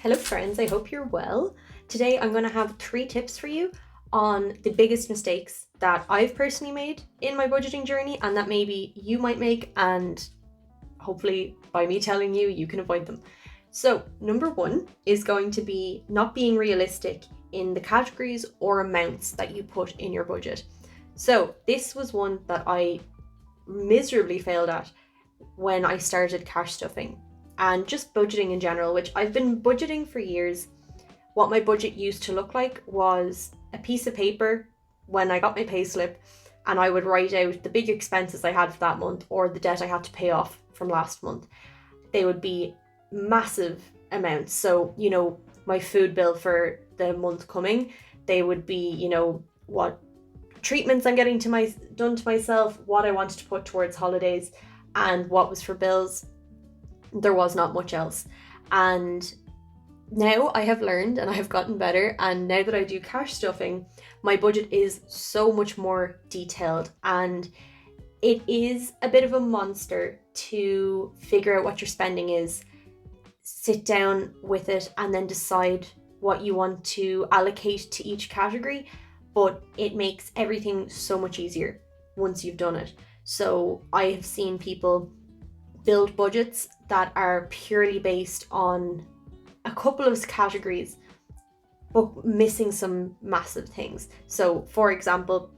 Hello friends, I hope you're well. Today I'm going to have 3 tips for you on the biggest mistakes that I've personally made in my budgeting journey and that maybe you might make, and hopefully by me telling you, you can avoid them. So number 1 is going to be not being realistic in the categories or amounts that you put in your budget. So this was one that I miserably failed at when I started cash stuffing and just budgeting in general, which I've been budgeting for years. What my budget used to look like was a piece of paper when I got my payslip, and I would write out the big expenses I had for that month or the debt I had to pay off from last month. They would be massive amounts. So, my food bill for the month coming, they would be, what treatments I'm getting done to myself, what I wanted to put towards holidays, and what was for bills. There was not much else. And now I have learned and I have gotten better, and now that I do cash stuffing, my budget is so much more detailed, and it is a bit of a monster to figure out what your spending is, sit down with it, and then decide what you want to allocate to each category. But it makes everything so much easier once you've done it. So I have seen people build budgets that are purely based on a couple of categories, but missing some massive things. So for example,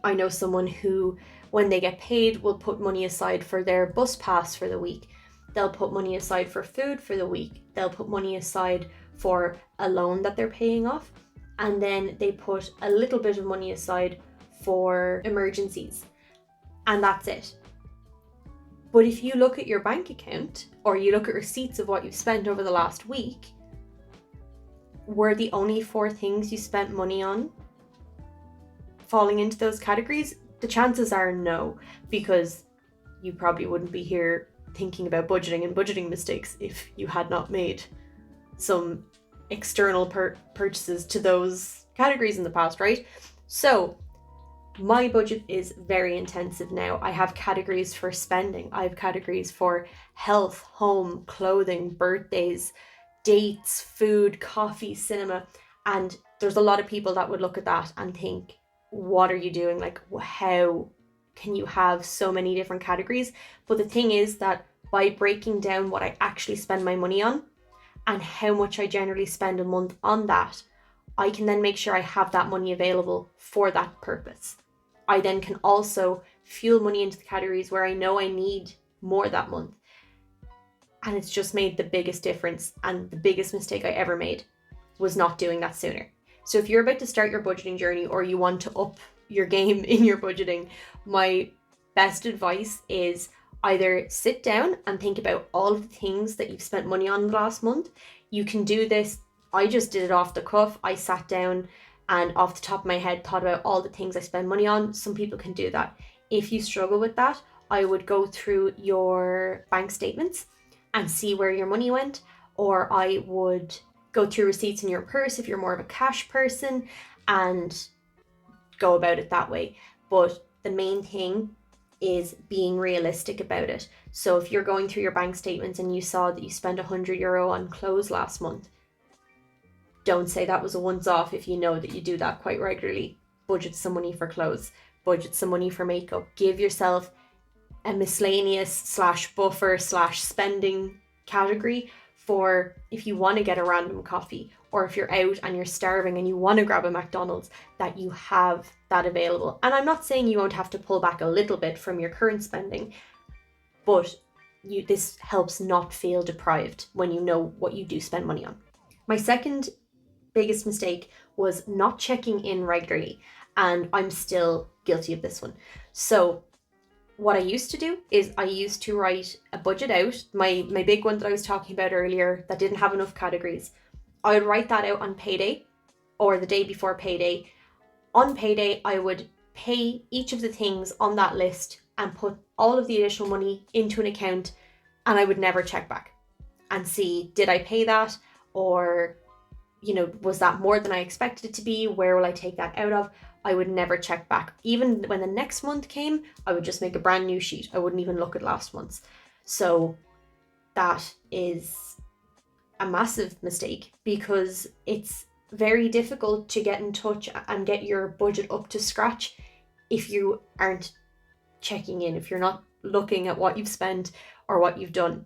I know someone who, when they get paid, will put money aside for their bus pass for the week. They'll put money aside for food for the week. They'll put money aside for a loan that they're paying off. And then they put a little bit of money aside for emergencies. And that's it. But if you look at your bank account, or you look at receipts of what you've spent over the last week, were the only 4 things you spent money on falling into those categories? The chances are no, because you probably wouldn't be here thinking about budgeting and budgeting mistakes if you had not made some external purchases to those categories in the past, right? So my budget is very intensive now. I have categories for spending. I have categories for health, home, clothing, birthdays, dates, food, coffee, cinema. And there's a lot of people that would look at that and think, what are you doing? Like, how can you have so many different categories? But the thing is that by breaking down what I actually spend my money on and how much I generally spend a month on that, I can then make sure I have that money available for that purpose. I then can also fuel money into the categories where I know I need more that month. And it's just made the biggest difference, and the biggest mistake I ever made was not doing that sooner. So if you're about to start your budgeting journey, or you want to up your game in your budgeting, my best advice is either sit down and think about all of the things that you've spent money on the last month. You can do this. I just did it off the cuff. I sat down and off the top of my head thought about all the things I spend money on. Some people can do that. If you struggle with that, I would go through your bank statements and see where your money went, or I would go through receipts in your purse if you're more of a cash person, and go about it that way. But the main thing is being realistic about it. So if you're going through your bank statements and you saw that you spent €100 on clothes last month, don't say that was a once-off if you know that you do that quite regularly. Budget some money for clothes, budget some money for makeup, give yourself a miscellaneous / buffer / spending category for if you want to get a random coffee, or if you're out and you're starving and you want to grab a McDonald's, that you have that available. And I'm not saying you won't have to pull back a little bit from your current spending, but this helps not feel deprived when you know what you do spend money on. My second biggest mistake was not checking in regularly, and I'm still guilty of this one. So what I used to do is I used to write a budget out, my big one that I was talking about earlier that didn't have enough categories. I would write that out on payday or the day before payday. On payday, I would pay each of the things on that list and put all of the additional money into an account, and I would never check back and see, did I pay that? Or was that more than I expected it to be? Where will I take that out of? I would never check back. Even when the next month came, I would just make a brand new sheet. I wouldn't even look at last month's. So that is a massive mistake, because it's very difficult to get in touch and get your budget up to scratch if you aren't checking in, if you're not looking at what you've spent or what you've done.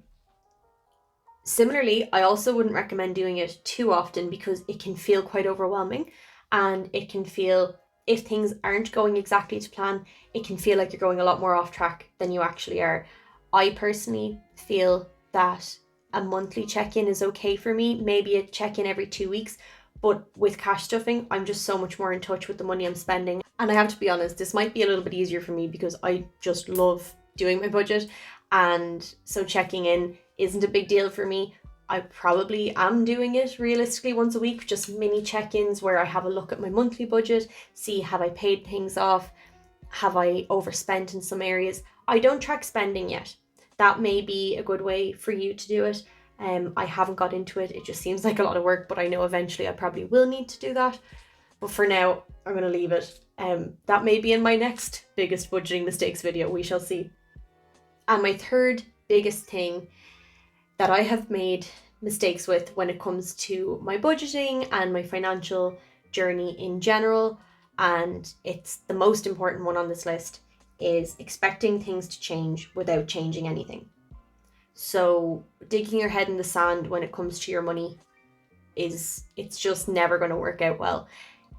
Similarly, I also wouldn't recommend doing it too often, because it can feel quite overwhelming, and it can feel, if things aren't going exactly to plan, it can feel like you're going a lot more off track than you actually are. I personally feel that a monthly check-in is okay for me, maybe a check-in every 2 weeks, but with cash stuffing, I'm just so much more in touch with the money I'm spending. And I have to be honest, this might be a little bit easier for me because I just love doing my budget, and so checking in isn't a big deal for me. I probably am doing it realistically once a week, just mini check-ins where I have a look at my monthly budget, see have I paid things off, have I overspent in some areas. I don't track spending yet. That may be a good way for you to do it. I haven't got into it. It just seems like a lot of work, but I know eventually I probably will need to do that. But for now, I'm going to leave it. That may be in my next biggest budgeting mistakes video. We shall see. And my third biggest thing that I have made mistakes with when it comes to my budgeting and my financial journey in general, and it's the most important one on this list, is expecting things to change without changing anything. So digging your head in the sand when it comes to your money it's just never going to work out well.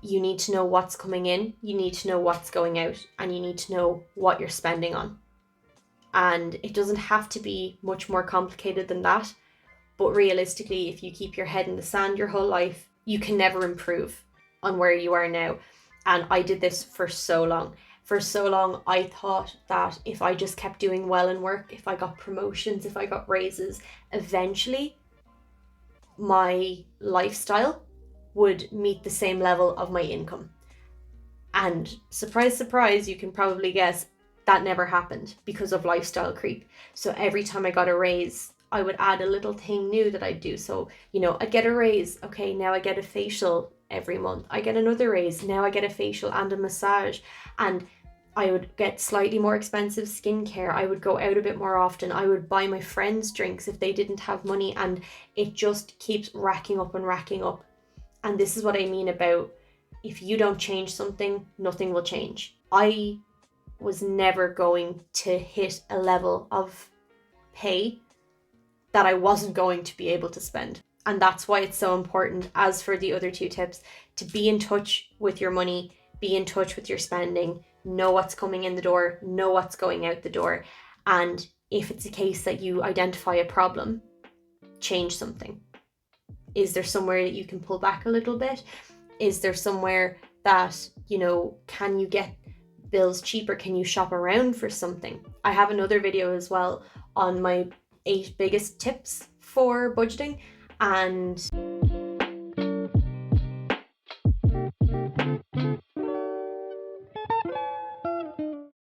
You need to know what's coming in, you need to know what's going out, and you need to know what you're spending on. And it doesn't have to be much more complicated than that. But realistically, if you keep your head in the sand your whole life, you can never improve on where you are now. And I did this for so long. For so long, I thought that if I just kept doing well in work, if I got promotions, if I got raises, eventually my lifestyle would meet the same level of my income. And surprise, surprise, you can probably guess that never happened because of lifestyle creep. So every time I got a raise, I would add a little thing new that I'd do. So, I'd get a raise. Okay, now I get a facial every month. I get another raise. Now I get a facial and a massage. And I would get slightly more expensive skincare. I would go out a bit more often. I would buy my friends drinks if they didn't have money. And it just keeps racking up and racking up. And this is what I mean about, if you don't change something, nothing will change. I was never going to hit a level of pay that I wasn't going to be able to spend. And that's why it's so important, as for the other two tips, to be in touch with your money, be in touch with your spending, know what's coming in the door, know what's going out the door. And if it's a case that you identify a problem, change something. Is there somewhere that you can pull back a little bit? Is there somewhere that, can you get bills cheaper? Can you shop around for something? I have another video as well on my 8 biggest tips for budgeting, and